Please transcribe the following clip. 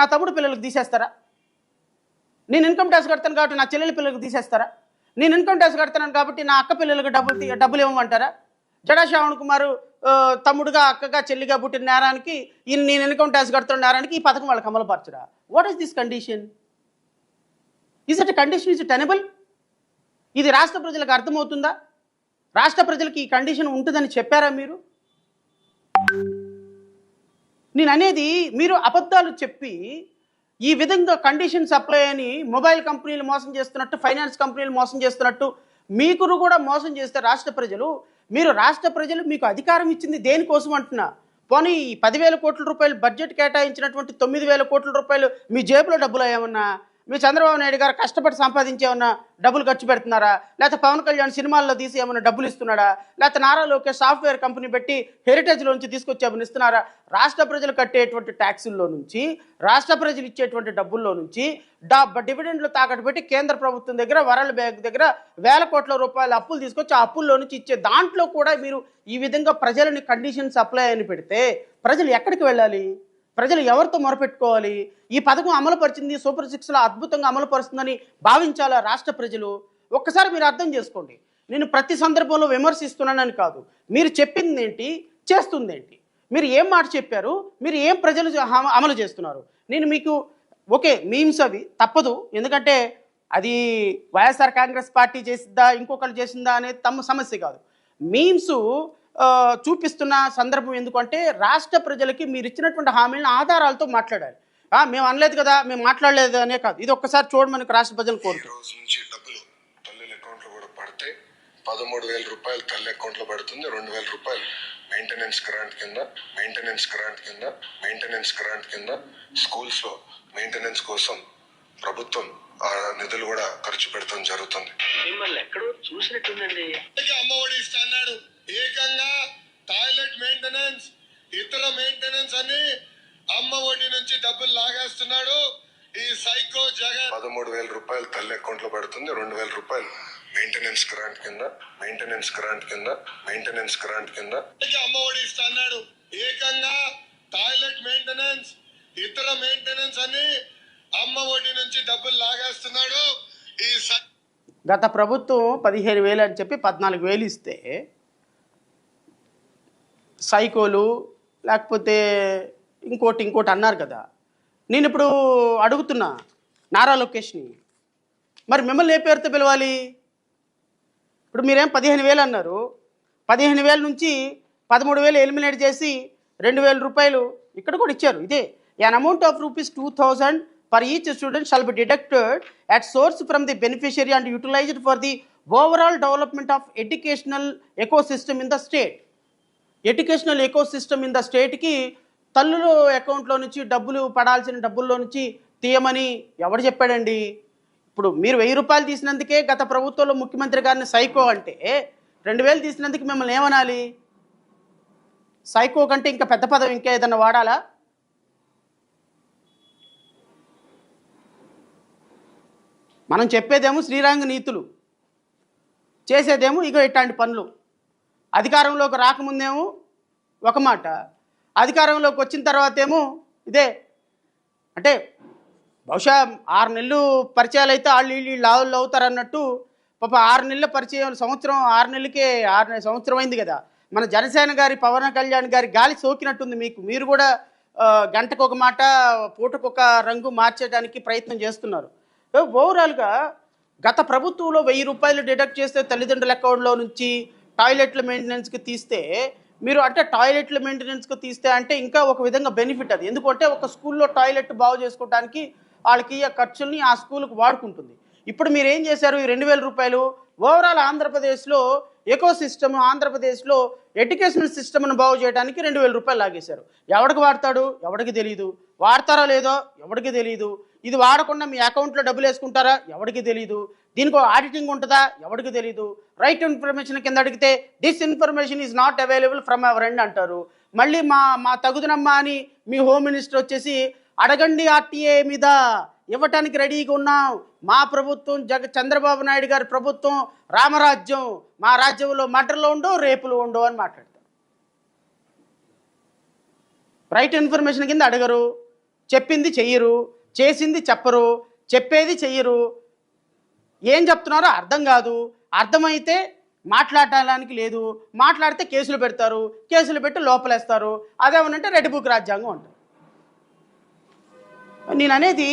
నా తమ్ముడు పిల్లలకు తీసేస్తారా? నేను ఇన్కమ్ ట్యాక్స్ కడతాను కాబట్టి నా చెల్లెల పిల్లలకు తీసేస్తారా? నేను ఇన్కమ్ ట్యాక్స్ కడతాను కాబట్టి నా అక్క పిల్లలకు డబ్బులు ఇవ్వమంటారా? జడా శ్రావణ్ కుమార్ తమ్ముడుగా అక్కగా చెల్లిగా పుట్టిన నేరానికి నేను ఇన్కమ్ ట్యాక్స్ కడుతున్న నేరానికి ఈ పథకం వాళ్ళకి అమలుపరచరా? What is this condition? Is it condition? Is it tenable? ఇది రాష్ట్ర ప్రజలకు అర్థమవుతుందా? రాష్ట్ర ప్రజలకు ఈ కండిషన్ ఉంటుందని చెప్పారా మీరు? నేను అనేది, మీరు అబద్ధాలు చెప్పి ఈ విధంగా కండిషన్ సప్లై అని మొబైల్ కంపెనీలు మోసం చేస్తున్నట్టు, ఫైనాన్స్ కంపెనీలు మోసం చేస్తున్నట్టు మీకును కూడా మోసం చేస్తే రాష్ట్ర ప్రజలు, రాష్ట్ర ప్రజలు మీకు అధికారం ఇచ్చింది దేనికోసం అంటున్నా? పోనీ 10,000 కోట్ల రూపాయలు బడ్జెట్ కేటాయించినటువంటి 9,000 కోట్ల రూపాయలు మీ జేబులో డబ్బులు ఏమన్నా? మీ చంద్రబాబు నాయుడు గారు కష్టపడి సంపాదించి ఏమన్నా డబ్బులు ఖర్చు పెడుతున్నారా? లేకపోతే పవన్ కళ్యాణ్ సినిమాల్లో తీసి ఏమన్నా డబ్బులు ఇస్తున్నాడా? లేకపోతే నారా లోకేష్ సాఫ్ట్వేర్ కంపెనీ పెట్టి హెరిటేజ్లోంచి తీసుకొచ్చి ఏమన్నా ఇస్తున్నారా? రాష్ట్ర ప్రజలు కట్టేటువంటి ట్యాక్సుల్లో నుంచి, రాష్ట్ర ప్రజలు ఇచ్చేటువంటి డబ్బుల్లో నుంచి డివిడెండ్లు తాకట్టు పెట్టి కేంద్ర ప్రభుత్వం దగ్గర, వరల్డ్ బ్యాంక్ దగ్గర వేల కోట్ల రూపాయల అప్పులు తీసుకొచ్చి ఆ అప్పుల్లో నుంచి ఇచ్చే దాంట్లో కూడా మీరు ఈ విధంగా ప్రజలని కండిషన్ సప్లై అని పెడితే ప్రజలు ఎక్కడికి వెళ్ళాలి? ప్రజలు ఎవరితో మొరపెట్టుకోవాలి? ఈ పథకం అమలుపరిచింది, సూపర్ 6లో అద్భుతంగా అమలుపరుస్తుందని భావించాలా రాష్ట్ర ప్రజలు? ఒక్కసారి మీరు అర్థం చేసుకోండి. నేను ప్రతి సందర్భంలో విమర్శిస్తున్నానని కాదు, మీరు చెప్పింది ఏంటి, చేస్తుంది ఏంటి, మీరు ఏం మాట చెప్పారు, మీరు ఏం ప్రజలు అమలు చేస్తున్నారు? నేను మీకు ఓకే, మీమ్స్ అవి తప్పదు, ఎందుకంటే అది వైఎస్ఆర్ కాంగ్రెస్ పార్టీ చేసిందా ఇంకొకరు చేసిందా అనేది తమ సమస్య కాదు. మీమ్స్ చూపిస్తున్న సందర్భం ఎందుకంటే రాష్ట్ర ప్రజలకి మీరు ఇచ్చినటువంటి హామీలను ఆధారాలతో మాట్లాడాలి. మేము అనలేదు కదా, మేము మాట్లాడలేదు అనే కాదు, ఇది ఒక్కసారి చూడమని రాష్ట్ర ప్రజలు కోరుతారు. నుంచి డబ్బులు తల్లుల అకౌంట్లో కూడా పడితే 13,000 రూపాయలు తల్లి అకౌంట్లో పడుతుంది, 2,000 రూపాయలు మెయింటెనెన్స్ గ్రాంట్ కింద స్కూల్స్ లో మెయింటెనెన్స్ కోసం ప్రభుత్వం ఆ నిధులు కూడా ఖర్చు పెడతాం జరుగుతుంది. మిమ్మల్ని ఎక్కడో చూసినట్టుందండి. అమ్మఒడి ఇస్తా అన్నాడు, ఏకంగా టాయిలెట్ మెయింటెనెన్స్, ఇతర మెయింటెనెన్స్ అని అమ్మఒడి నుంచి డబ్బులు లాగేస్తున్నాడు ఈ సైకో జగన్. 13,000 రూపాయలు తల్లి అకౌంట్ లో పడుతుంది, 2,000 రూపాయలు మెయింటెనెన్స్ గ్రాంట్ కింద అమ్మఒడి ఇస్తా అన్నాడు, ఏకంగా టాయిలెట్ మెయింటెనెన్స్, ఇతర మెయింటెనెన్స్ అని అమ్మఒడి నుంచి డబ్బులు లాగేస్తున్నాడు ఈ. గత ప్రభుత్వం 15,000 అని చెప్పి 14,000 ఇస్తే సైకోలు లేకపోతే ఇంకోటి అన్నారు కదా. నేను ఇప్పుడు అడుగుతున్నా నారా లోకేష్ని, మరి మిమ్మల్ని ఏ పేరుతో పిలవాలి? ఇప్పుడు మీరేం 15,000 అన్నారు, 15,000 నుంచి 13,000 ఎలిమినేట్ చేసి 2,000 రూపాయలు ఇక్కడ కూడా ఇచ్చారు. ఇదే an amount of rupees 2,000 per each student shall be deducted at source from the beneficiary and utilized for the overall development of educational ecosystem in the state. Educational ecosystem in the స్టేట్కి తల్లుల అకౌంట్లో నుంచి డబ్బులు పడాల్సిన డబ్బుల్లో నుంచి తీయమని ఎవరు చెప్పాడండి? ఇప్పుడు మీరు 1,000 రూపాయలు తీసినందుకే గత ప్రభుత్వంలో ముఖ్యమంత్రి గారిని సైకో అంటే, 2,000 తీసినందుకు మిమ్మల్ని ఏమనాలి? సైకో కంటే ఇంకా పెద్ద పదం ఇంకా ఏదన్నా వాడాలా? మనం చెప్పేదేమో శ్రీరంగ నీతులు, చేసేదేమో ఇగో ఇట్లాంటి పనులు. అధికారంలోకి రాకముందేమో ఒక మాట, అధికారంలోకి వచ్చిన తర్వాత ఏమో ఇదే. అంటే బహుశా 6 నెలలు పరిచయాలు అయితే వాళ్ళు అవుతారన్నట్టు, పాప 6 నెలల పరిచయం, సంవత్సరం 6 నెలలకే 6 సంవత్సరం అయింది కదా. మన జనసేన గారి పవన్ కళ్యాణ్ గారి గాలి సోకినట్టుంది మీకు. మీరు కూడా గంటకు ఒక మాట, పూటకొక రంగు మార్చేయడానికి ప్రయత్నం చేస్తున్నారు. ఓవరాల్గా గత ప్రభుత్వంలో 1,000 రూపాయలు డిడక్ట్ చేస్తే తల్లిదండ్రుల అకౌంట్లో నుంచి టాయిలెట్ల మెయింటెనెన్స్కి తీస్తే, మీరు అంటే టాయిలెట్ల మెయింటెనెన్స్కి తీస్తే అంటే ఇంకా ఒక విధంగా బెనిఫిట్ అది. ఎందుకంటే ఒక స్కూల్లో టాయిలెట్ బాగు చేసుకోవడానికి వాళ్ళకి ఆ ఖర్చుల్ని ఆ స్కూల్కి వాడుకుంటుంది. ఇప్పుడు మీరు ఏం చేశారు? ఈ 2,000 రూపాయలు ఓవరాల్ ఆంధ్రప్రదేశ్లో ఎకోసిస్టమ్, ఆంధ్రప్రదేశ్లో ఎడ్యుకేషనల్ సిస్టమ్ను బాగు చేయడానికి 2,000 రూపాయలు లాగేశారు. ఎవడికి వాడతాడు? ఎవడికి తెలియదు. వాడతారో లేదో ఎవడికి తెలియదు. ఇది వాడకుండా మీ అకౌంట్లో డబ్బులు వేసుకుంటారా? ఎవడికి తెలియదు. దీనికి ఆడిటింగ్ ఉంటుందా? ఎవడికి తెలియదు. రైట్ ఇన్ఫర్మేషన్ కింద అడిగితే this information is not available from our end అంటారు. మళ్ళీ మా తగుదనమ్మా అని మీ హోమ్ మినిస్టర్ వచ్చేసి అడగండి ఆర్టీఏ మీద ఇవ్వటానికి రెడీగా ఉన్నాం. మా ప్రభుత్వం చంద్రబాబు నాయుడు గారి ప్రభుత్వం రామరాజ్యం, మా రాజ్యంలో మర్డర్లు ఉండవు, రేపులు ఉండవు అని మాట్లాడతారు. రైట్ ఇన్ఫర్మేషన్ కింద అడగరు. చెప్పింది చెయ్యరు, చేసింది చెప్పరు, చెప్పేది చెయ్యరు. ఏం చెప్తున్నారో అర్థం కాదు, అర్థమైతే మాట్లాడటానికి లేదు, మాట్లాడితే కేసులు పెడతారు, కేసులు పెట్టి లోపలేస్తారు. అదేమనంటే రెడ్ బుక్ రాజ్యాంగం అంటారు. నేను అనేది